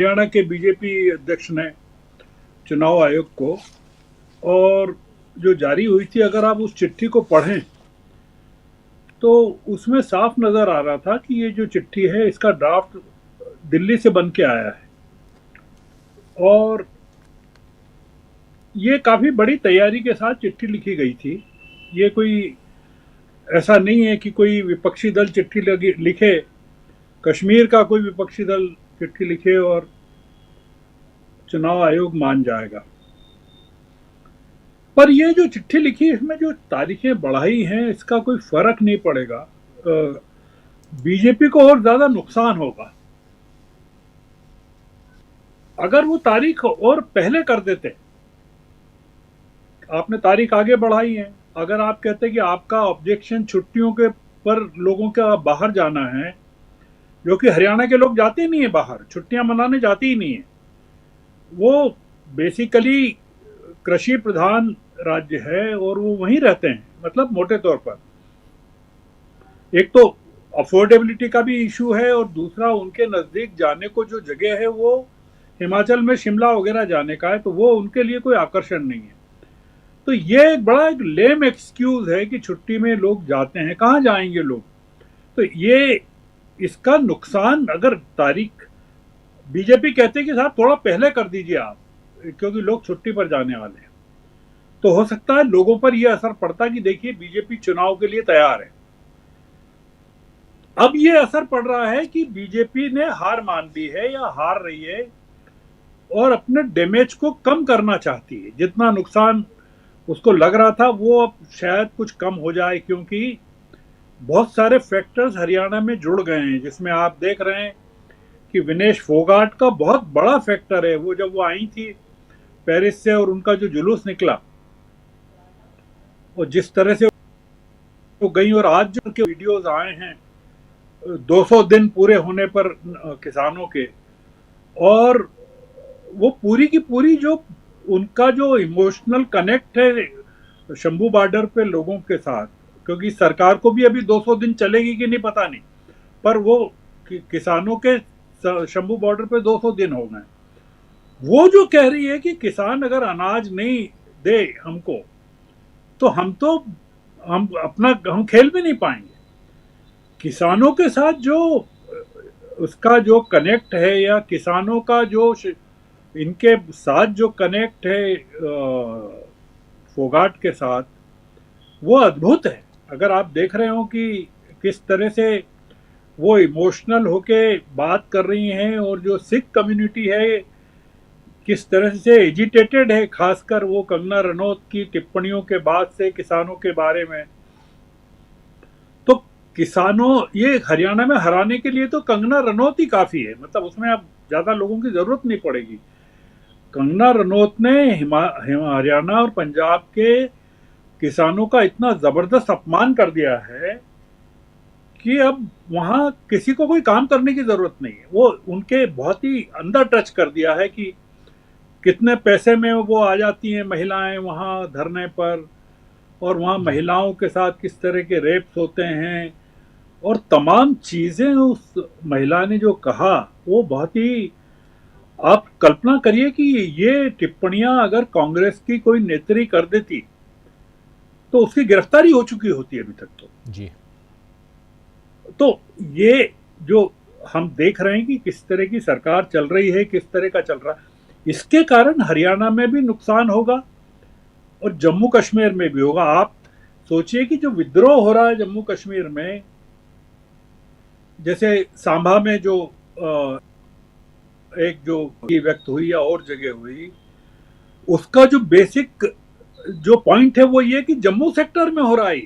हरियाणा के बीजेपी अध्यक्ष ने चुनाव आयोग को और जो जारी हुई थी, अगर आप उस चिट्ठी को पढ़ें तो उसमें साफ नजर आ रहा था कि ये जो चिट्ठी है इसका ड्राफ्ट दिल्ली से बन के आया है और ये काफी बड़ी तैयारी के साथ चिट्ठी लिखी गई थी। ये कोई ऐसा नहीं है कि कोई विपक्षी दल चिट्ठी लिखे, कश्मीर का कोई विपक्षी दल चिट्ठी लिखे और चुनाव आयोग मान जाएगा। पर ये जो चिट्ठी लिखी इसमें जो तारीखें बढ़ाई हैं इसका कोई फर्क नहीं पड़ेगा, बीजेपी को और ज्यादा नुकसान होगा। अगर वो तारीख और पहले कर देते, आपने तारीख आगे बढ़ाई है, अगर आप कहते कि आपका ऑब्जेक्शन छुट्टियों के पर लोगों का बाहर जाना है, जो कि हरियाणा के लोग जाते ही नहीं है बाहर, छुट्टियां मनाने जाते ही नहीं है, वो बेसिकली कृषि प्रधान राज्य है और वो वहीं रहते हैं। मतलब मोटे तौर पर एक तो अफोर्डेबिलिटी का भी इशू है और दूसरा उनके नजदीक जाने को जो जगह है वो हिमाचल में शिमला वगैरह जाने का है, तो वो उनके लिए कोई आकर्षण नहीं है। तो ये एक बड़ा एक लेम एक्सक्यूज है कि छुट्टी में लोग जाते हैं, कहाँ जाएंगे लोग। तो ये इसका नुकसान, अगर तारीख बीजेपी कहते कि साहब थोड़ा पहले कर दीजिए आप, क्योंकि लोग छुट्टी पर जाने वाले हैं, तो हो सकता है लोगों पर यह असर पड़ता कि देखिए बीजेपी चुनाव के लिए तैयार है। अब यह असर पड़ रहा है कि बीजेपी ने हार मान ली है या हार रही है और अपने डैमेज को कम करना चाहती है। जितना नुकसान उसको लग रहा था वो अब शायद कुछ कम हो जाए, क्योंकि बहुत सारे फैक्टर्स हरियाणा में जुड़ गए हैं, जिसमें आप देख रहे हैं कि विनेश फोगाट का बहुत बड़ा फैक्टर है। वो जब वो आई थी पेरिस से और उनका जो जुलूस निकला और जिस तरह से वो गई, और आज जो उनके वीडियोस आए हैं 200 दिन पूरे होने पर किसानों के, और वो पूरी की पूरी जो उनका जो इमोशनल कनेक्ट है शंभू बॉर्डर पे लोगों के साथ, क्योंकि सरकार को भी अभी 200 दिन चलेगी कि नहीं पता नहीं, पर वो किसानों के शंभू बॉर्डर पे 200 दिन हो गए। वो जो कह रही है कि किसान अगर अनाज नहीं दे हमको तो हम खेल भी नहीं पाएंगे। किसानों के साथ जो उसका जो कनेक्ट है, या किसानों का जो इनके साथ जो कनेक्ट है फोगाट के साथ, वो अद्भुत है। अगर आप देख रहे हो कि किस तरह से वो इमोशनल होके बात कर रही हैं, और जो सिख कम्युनिटी है किस तरह से एजिटेटेड है, खासकर वो कंगना रनौत की टिप्पणियों के बाद से किसानों के बारे में। तो किसानों, ये हरियाणा में हराने के लिए तो कंगना रनौत ही काफी है, मतलब उसमें अब ज्यादा लोगों की जरूरत नहीं पड़ेगी। कंगना रनौत ने हरियाणा और पंजाब के किसानों का इतना जबरदस्त अपमान कर दिया है कि अब वहां किसी को कोई काम करने की जरूरत नहीं है। वो उनके बहुत ही अंदर टच कर दिया है कि कितने पैसे में वो आ जाती हैं महिलाएं वहां धरने पर, और वहां महिलाओं के साथ किस तरह के रेप्स होते हैं, और तमाम चीजें उस महिला ने जो कहा वो बहुत ही, आप कल्पना करिए कि ये टिप्पणियां अगर कांग्रेस की कोई नेत्री कर देती तो उसकी गिरफ्तारी हो चुकी होती है अभी तक जी। तो ये जो हम देख रहे हैं कि किस तरह की सरकार चल रही है, किस तरह का चल रहा है, इसके कारण हरियाणा में भी नुकसान होगा और जम्मू कश्मीर में भी होगा। आप सोचिए कि जो विद्रोह हो रहा है जम्मू कश्मीर में, जैसे सांबा में जो एक जो व्यक्त हुई या और जगह हुई, उसका जो बेसिक जो पॉइंट है वो ये कि जम्मू सेक्टर में हो रहा है,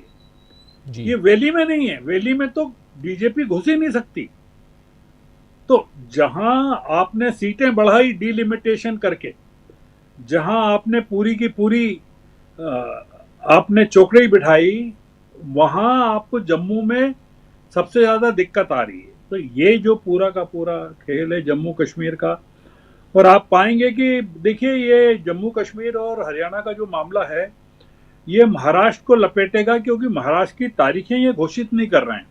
ये वैली में नहीं है। वैली में तो बीजेपी घुस ही नहीं सकती। तो जहां आपने सीटें बढ़ाई डिलिमिटेशन करके, जहां आपने पूरी की पूरी आपने चौकड़ी बिठाई, वहां आपको जम्मू में सबसे ज्यादा दिक्कत आ रही है। तो ये जो पूरा का पूरा खेल है जम्मू कश्मीर का, और आप पाएंगे कि देखिए ये जम्मू कश्मीर और हरियाणा का जो मामला है ये महाराष्ट्र को लपेटेगा, क्योंकि महाराष्ट्र की तारीखें ये घोषित नहीं कर रहे हैं।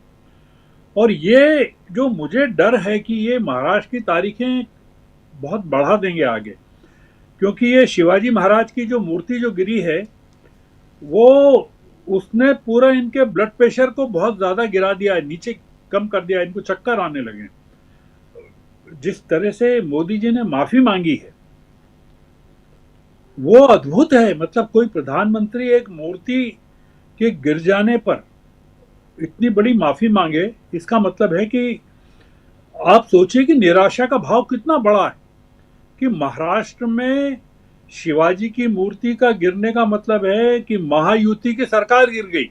और ये जो मुझे डर है कि ये महाराष्ट्र की तारीखें बहुत बढ़ा देंगे आगे, क्योंकि ये शिवाजी महाराज की जो मूर्ति जो गिरी है, वो उसने पूरा इनके ब्लड प्रेशर को बहुत ज्यादा गिरा दिया है, नीचे कम कर दिया है, इनको चक्कर आने लगे। जिस तरह से मोदी जी ने माफी मांगी है वो अद्भुत है। मतलब कोई प्रधानमंत्री एक मूर्ति के गिर जाने पर इतनी बड़ी माफी मांगे, इसका मतलब है कि आप सोचिए कि निराशा का भाव कितना बड़ा है, कि महाराष्ट्र में शिवाजी की मूर्ति का गिरने का मतलब है कि महायुति की सरकार गिर गई।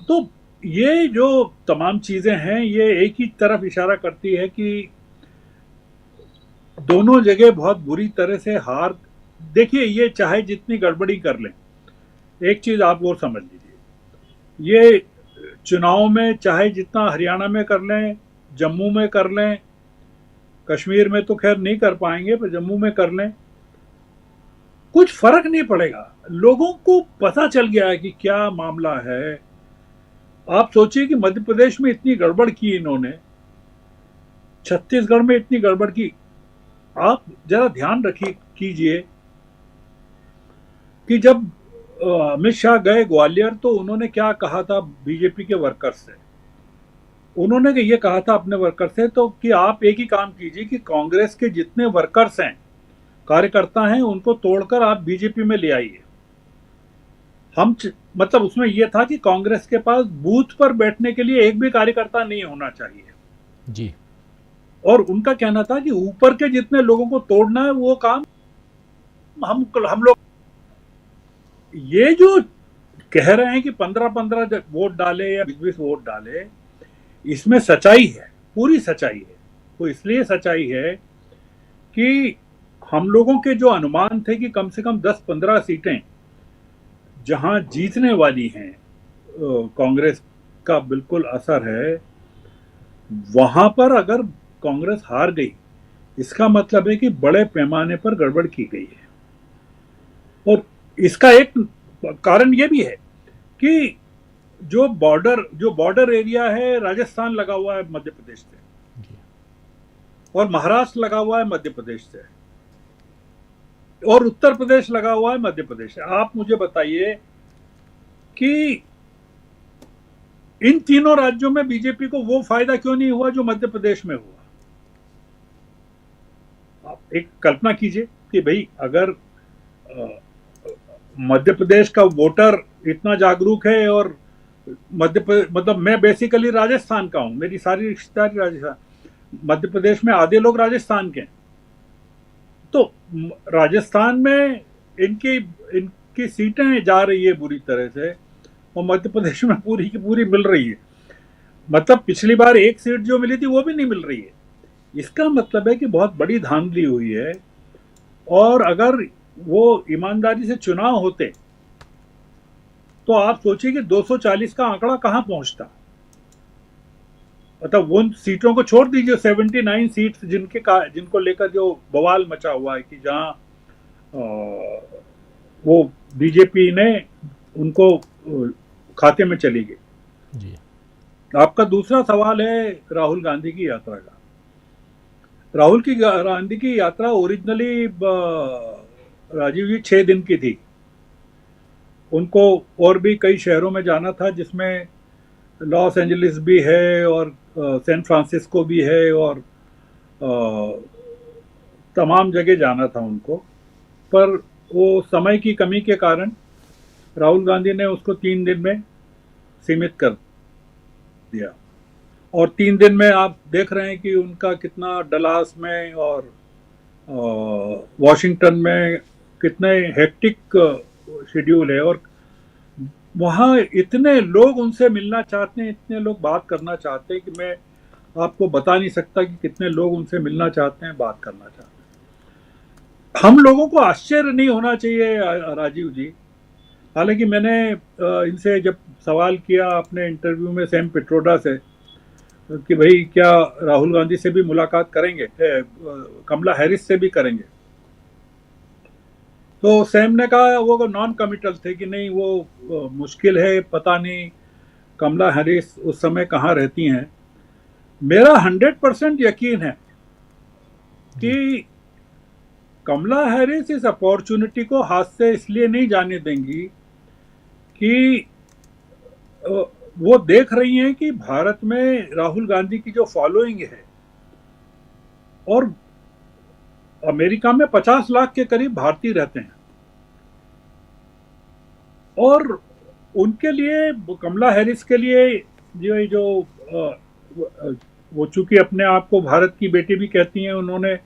तो ये जो तमाम चीजें हैं ये एक ही तरफ इशारा करती है कि दोनों जगह बहुत बुरी तरह से हार। देखिए, ये चाहे जितनी गड़बड़ी कर लें, एक चीज आप और समझ लीजिए, ये चुनाव में चाहे जितना हरियाणा में कर लें, जम्मू में कर लें, कश्मीर में तो खैर नहीं कर पाएंगे, पर जम्मू में कर लें, कुछ फर्क नहीं पड़ेगा। लोगों को पता चल गया है कि क्या मामला है। आप सोचिए कि मध्य प्रदेश में इतनी गड़बड़ की इन्होंने, छत्तीसगढ़ में इतनी गड़बड़ की। आप जरा ध्यान रखिए कीजिए कि जब अमित शाह गए ग्वालियर तो उन्होंने क्या कहा था बीजेपी के वर्कर्स से। उन्होंने ये कहा था अपने वर्कर से तो कि आप एक ही काम कीजिए कि कांग्रेस के जितने वर्कर्स हैं, कार्यकर्ता हैं, उनको तोड़कर आप बीजेपी में ले आइए। मतलब उसमें यह था कि कांग्रेस के पास बूथ पर बैठने के लिए एक भी कार्यकर्ता नहीं होना चाहिए जी। और उनका कहना था कि ऊपर के जितने लोगों को तोड़ना है वो काम हम लोग। ये जो कह रहे हैं कि 15-15 वोट डाले या 20-20 वोट डाले, इसमें सच्चाई है, पूरी सच्चाई है। तो इसलिए सच्चाई है कि हम लोगों के जो अनुमान थे कि कम से कम 10-15 सीटें जहां जीतने वाली हैं, कांग्रेस का बिल्कुल असर है, वहां पर अगर कांग्रेस हार गई, इसका मतलब है कि बड़े पैमाने पर गड़बड़ की गई है। और इसका एक कारण यह भी है कि जो बॉर्डर एरिया है, राजस्थान लगा हुआ है मध्य प्रदेश से और महाराष्ट्र लगा हुआ है मध्य प्रदेश से और उत्तर प्रदेश लगा हुआ है मध्य प्रदेश से। आप मुझे बताइए कि इन तीनों राज्यों में बीजेपी को वो फायदा क्यों नहीं हुआ जो मध्य प्रदेश में हुआ। आप एक कल्पना कीजिए कि भाई अगर मध्य प्रदेश का वोटर इतना जागरूक है और मतलब मैं बेसिकली राजस्थान का हूं, मेरी सारी रिश्तेदारी राजस्थान, मध्य प्रदेश में आधे लोग राजस्थान के हैं, तो राजस्थान में इनकी सीटें जा रही है बुरी तरह से और मध्य प्रदेश में पूरी की पूरी मिल रही है। मतलब पिछली बार एक सीट जो मिली थी वो भी नहीं मिल रही है। इसका मतलब है कि बहुत बड़ी धांधली हुई है और अगर वो ईमानदारी से चुनाव होते तो आप सोचिए कि 240 का आंकड़ा कहां पहुंचता। मतलब उन सीटों को छोड़ दीजिए, 79 सीट्स जिनको लेकर जो बवाल मचा हुआ है कि जहां वो बीजेपी ने उनको खाते में चली गई जी। आपका दूसरा सवाल है राहुल गांधी की यात्रा का। राहुल गांधी की यात्रा ओरिजिनली राजीव जी 6 दिन की थी। उनको और भी कई शहरों में जाना था, जिसमें लॉस एंजलिस भी है और सैन फ्रांसिस्को भी है और तमाम जगह जाना था उनको, पर वो समय की कमी के कारण राहुल गांधी ने उसको 3 दिन में सीमित कर दिया। और 3 दिन में आप देख रहे हैं कि उनका कितना डलास में और वॉशिंगटन में कितने हेक्टिक शेड्यूल है और वहाँ इतने लोग उनसे मिलना चाहते हैं, इतने लोग बात करना चाहते हैं कि मैं आपको बता नहीं सकता कि कितने लोग उनसे मिलना चाहते हैं, बात करना चाहते हैं। हम लोगों को आश्चर्य नहीं होना चाहिए राजीव जी। हालांकि मैंने इनसे जब सवाल किया अपने इंटरव्यू में सैम पिट्रोडा से कि भाई क्या राहुल गांधी से भी मुलाकात करेंगे, कमला हैरिस से भी करेंगे, तो सैम ने कहा वो नॉन कमिटल थे कि नहीं वो मुश्किल है, पता नहीं कमला हैरिस उस समय कहाँ रहती हैं। मेरा 100% यकीन है कि कमला हैरिस इस अपॉर्चुनिटी को हाथ से इसलिए नहीं जाने देंगी कि वो देख रही हैं कि भारत में राहुल गांधी की जो फॉलोइंग है, और अमेरिका में 50 लाख के करीब भारतीय रहते हैं, और उनके लिए, कमला हैरिस के लिए, जो वो चूंकि अपने आप को भारत की बेटी भी कहती हैं उन्होंने,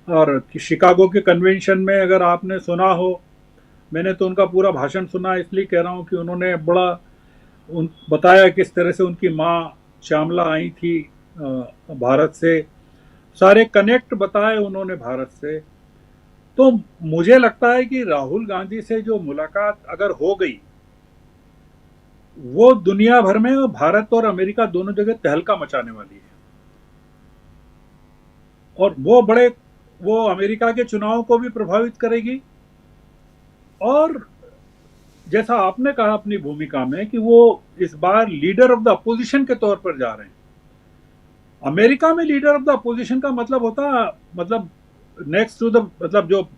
और शिकागो के कन्वेंशन में अगर आपने सुना हो, मैंने तो उनका पूरा भाषण सुना, इसलिए कह रहा हूँ कि उन्होंने बड़ा बताया किस तरह से उनकी माँ श्यामला आई थी भारत से, सारे कनेक्ट बताए उन्होंने भारत से। तो मुझे लगता है कि राहुल गांधी से जो मुलाकात अगर हो गई, वो दुनिया भर में भारत और अमेरिका दोनों जगह तहलका मचाने वाली है, और वो अमेरिका के चुनाव को भी प्रभावित करेगी, और जैसा आपने कहा अपनी भूमिका में कि वो इस बार लीडर ऑफ द अपोजिशन के तौर पर जा रहे हैं। अमेरिका में लीडर ऑफ द अपोजिशन का मतलब होता, मतलब नेक्स्ट टू द, मतलब जो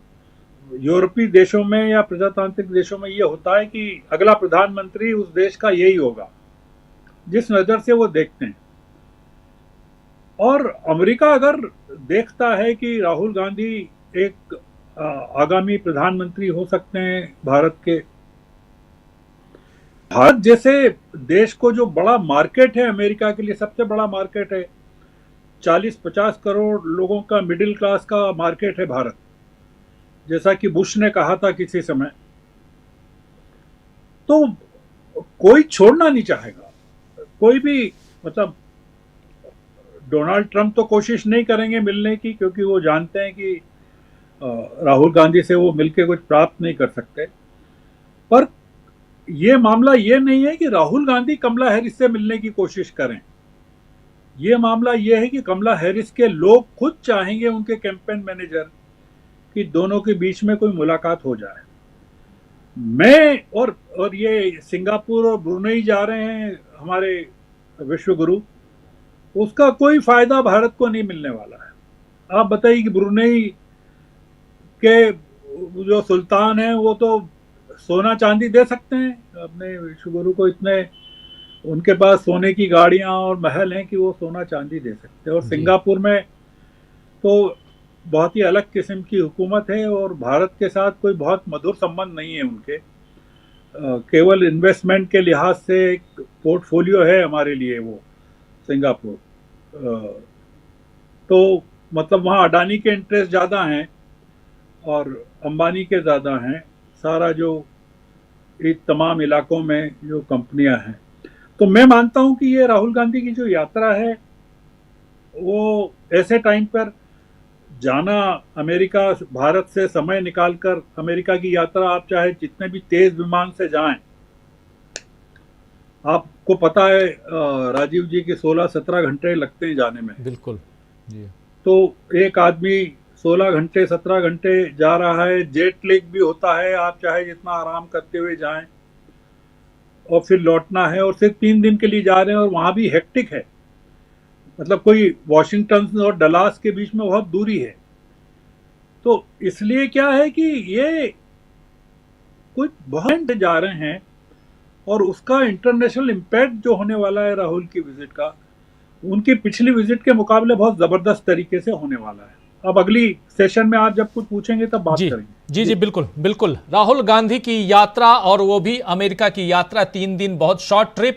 यूरोपीय देशों में या प्रजातांत्रिक देशों में ये होता है कि अगला प्रधानमंत्री उस देश का यही होगा, जिस नजर से वो देखते हैं। और अमेरिका अगर देखता है कि राहुल गांधी एक आगामी प्रधानमंत्री हो सकते हैं भारत के, भारत जैसे देश को जो बड़ा मार्केट है, अमेरिका के लिए सबसे बड़ा मार्केट है, 40-50 करोड़ लोगों का मिडिल क्लास का मार्केट है भारत, जैसा कि बुश ने कहा था किसी समय, तो कोई छोड़ना नहीं चाहेगा, कोई भी, मतलब डोनाल्ड ट्रंप तो कोशिश नहीं करेंगे मिलने की, क्योंकि वो जानते हैं कि राहुल गांधी से वो मिलके कुछ प्राप्त नहीं कर सकते। पर ये मामला ये नहीं है कि राहुल गांधी कमला हैरिस से मिलने की कोशिश करें, ये मामला ये है कि कमला हैरिस के लोग खुद चाहेंगे, उनके कैंपेन मैनेजर, कि दोनों के बीच में कोई मुलाकात हो जाए। मैं और ये सिंगापुर और ब्रुनेई जा रहे हैं हमारे विश्व गुरु, उसका कोई फायदा भारत को नहीं मिलने वाला है। आप बताइए कि ब्रुनेई के जो सुल्तान हैं वो तो सोना चांदी दे सकते हैं अपने विश्व गुरु को, इतने उनके पास सोने की गाड़ियां और महल हैं कि वो सोना चांदी दे सकते हैं। और सिंगापुर में तो बहुत ही अलग किस्म की हुकूमत है, और भारत के साथ कोई बहुत मधुर संबंध नहीं है उनके, केवल इन्वेस्टमेंट के लिहाज से एक पोर्टफोलियो है हमारे लिए वो सिंगापुर। तो मतलब वहाँ अडानी के इंटरेस्ट ज़्यादा हैं और अंबानी के ज़्यादा हैं, सारा जो इस तमाम इलाकों में जो कंपनियां हैं। तो मैं मानता हूं कि ये राहुल गांधी की जो यात्रा है, वो ऐसे टाइम पर जाना, अमेरिका, भारत से समय निकालकर अमेरिका की यात्रा, आप चाहे जितने भी तेज विमान से जाएं, आपको पता है राजीव जी के 16-17 घंटे लगते हैं जाने में। बिल्कुल जी। तो एक आदमी 16 घंटे 17 घंटे जा रहा है, जेट लैग भी होता है, आप चाहे जितना आराम करते हुए जाएं, और फिर लौटना है, और सिर्फ 3 दिन के लिए जा रहे हैं, और वहां भी हेक्टिक है, मतलब कोई वॉशिंगटन और डलास के बीच में बहुत दूरी है। तो इसलिए क्या है कि ये कुछ बहुत जा रहे हैं, और उसका इंटरनेशनल इम्पैक्ट जो होने वाला है राहुल की विजिट का, उनकी पिछली विजिट के मुकाबले बहुत जबरदस्त तरीके से होने वाला है। अब अगली सेशन में आप जब कुछ पूछेंगे तब बात करेंगे। जी बिल्कुल बिल्कुल। राहुल गांधी की यात्रा, और वो भी अमेरिका की यात्रा, 3 दिन, बहुत शॉर्ट ट्रिप।